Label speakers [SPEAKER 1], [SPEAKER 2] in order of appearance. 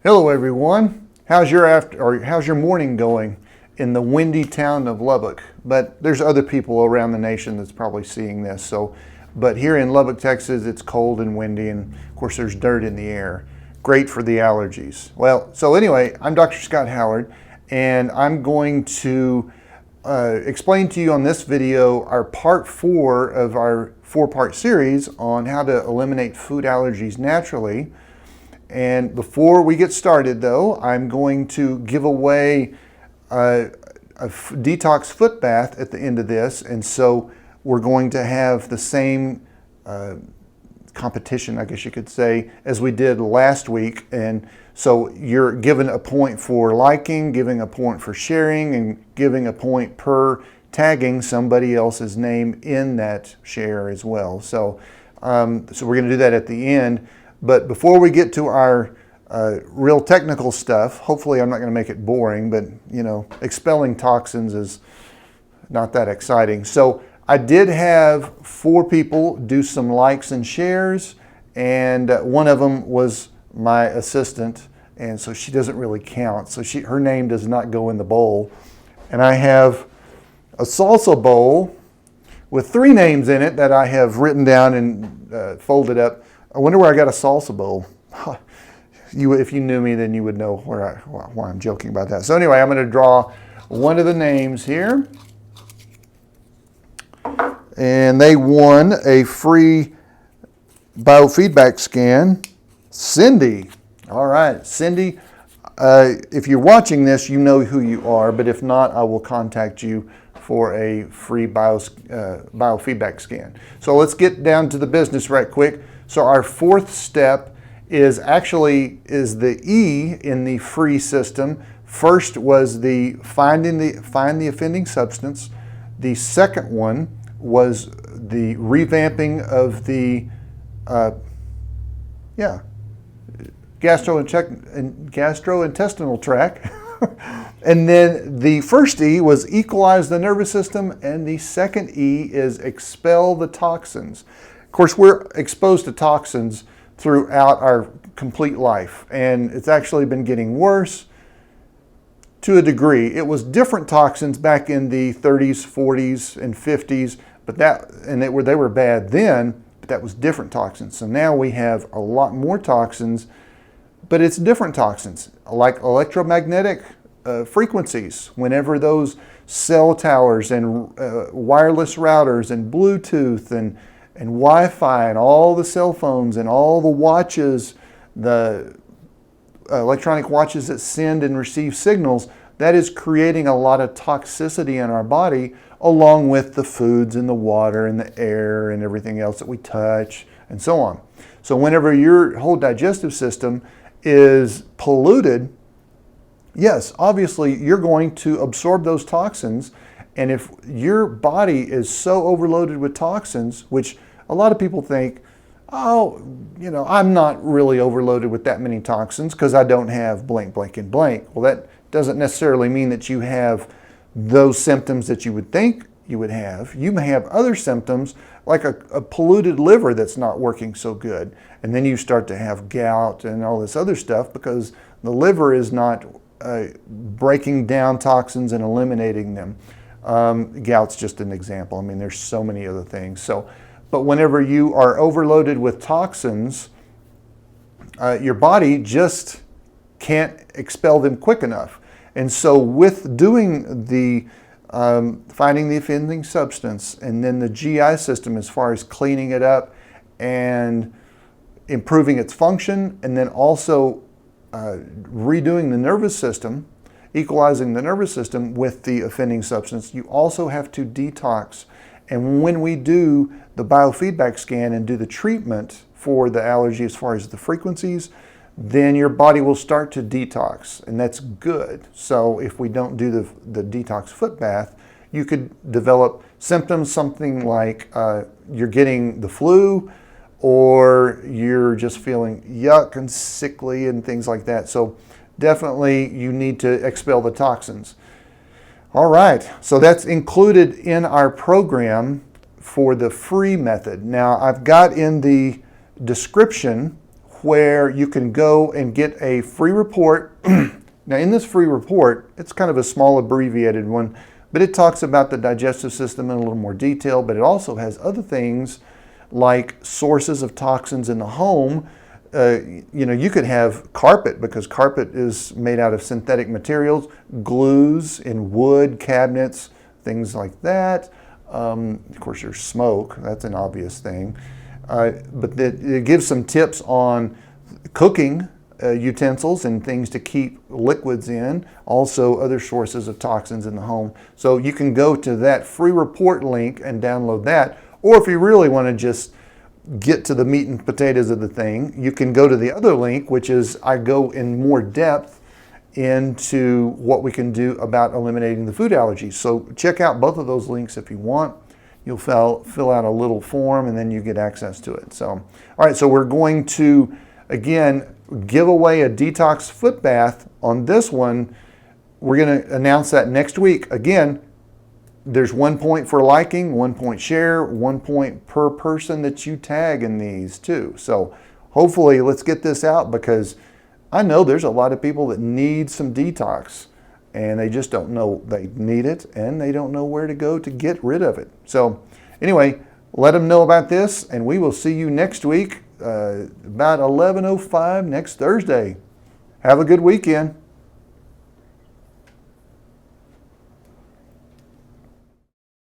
[SPEAKER 1] Hello everyone. How's your morning going in the windy town of Lubbock? But there's other people around the nation that's probably seeing this. But here in Lubbock, Texas, it's cold and windy, and of course there's dirt in the air. Great for the allergies. Well, so anyway, I'm Dr. Scott Howard, and I'm going to explain to you on this video our part 4 of our 4-part series on how to eliminate food allergies naturally. And before we get started though, I'm going to give away a detox foot bath at the end of this. And so we're going to have the same competition, I guess you could say, as we did last week. And so you're given a point for liking, giving a point for sharing, and giving a point per tagging somebody else's name in that share as well. So, we're going to do that at the end. But before we get to our real technical stuff, hopefully I'm not going to make it boring, but you know, expelling toxins is not that exciting. So I did have 4 people do some likes and shares, and one of them was my assistant, and so she doesn't really count. So her name does not go in the bowl. And I have a salsa bowl with 3 names in it that I have written down and folded up. I wonder where I got a salsa bowl. If you knew me, then you would know why I'm joking about that. So anyway, I'm going to draw one of the names here. And they won a free biofeedback scan. Cindy. All right, Cindy, if you're watching this, you know who you are. But if not, I will contact you for a free biofeedback scan. So let's get down to the business right quick. So our 4th step is the E in the free system. First was the find the offending substance. The second one was the revamping of the gastrointestinal tract. And then the first E was equalize the nervous system, and the second E is expel the toxins. Of course, we're exposed to toxins throughout our complete life, and it's actually been getting worse to a degree. It was different toxins back in the 30s, 40s, and 50s, but they were bad then, but that was different toxins. So now we have a lot more toxins, but it's different toxins, like electromagnetic frequencies. Whenever those cell towers and wireless routers and Bluetooth and Wi-Fi and all the cell phones and all the watches, the electronic watches that send and receive signals, that is creating a lot of toxicity in our body, along with the foods and the water and the air and everything else that we touch and so on. So whenever your whole digestive system is polluted, yes, obviously you're going to absorb those toxins. And if your body is so overloaded with toxins, which a lot of people think, oh, you know, I'm not really overloaded with that many toxins because I don't have blank, blank, and blank. Well, that doesn't necessarily mean that you have those symptoms that you would think you would have. You may have other symptoms like a polluted liver that's not working so good. And then you start to have gout and all this other stuff because the liver is not breaking down toxins and eliminating them. Gout's just an example. I mean, there's so many other things. But whenever you are overloaded with toxins, your body just can't expel them quick enough. And so with doing the finding the offending substance, and then the GI system as far as cleaning it up and improving its function, and then also redoing the nervous system, equalizing the nervous system with the offending substance, you also have to detox. And when we do the biofeedback scan and do the treatment for the allergy as far as the frequencies, then your body will start to detox, and that's good. So if we don't do the detox foot bath, you could develop symptoms, something like you're getting the flu, or you're just feeling yuck and sickly and things like that. So definitely you need to expel the toxins. All right, so that's included in our program for the free method. Now I've got in the description where you can go and get a free report. Now, in this free report, it's kind of a small abbreviated one, but it talks about the digestive system in a little more detail, but it also has other things like sources of toxins in the home. You could have carpet, because carpet is made out of synthetic materials, glues in wood cabinets, things like that. Of course, there's smoke. That's an obvious thing. But it gives some tips on cooking utensils and things to keep liquids in, also other sources of toxins in the home. So you can go to that free report link and download that. Or if you really want to just get to the meat and potatoes of the thing, you can go to the other link, which is I go in more depth into what we can do about eliminating the food allergies. So check out both of those links if you want. You'll fill out a little form and then you get access to it. So, all right, so we're going to, again, give away a detox foot bath. On this one, we're going to announce that next week. Again, there's 1 point for liking, 1 point share, 1 point per person that you tag in these too. So hopefully let's get this out, because I know there's a lot of people that need some detox and they just don't know they need it and they don't know where to go to get rid of it. So anyway, let them know about this, and we will see you next week about 11:05 next Thursday. Have a good weekend.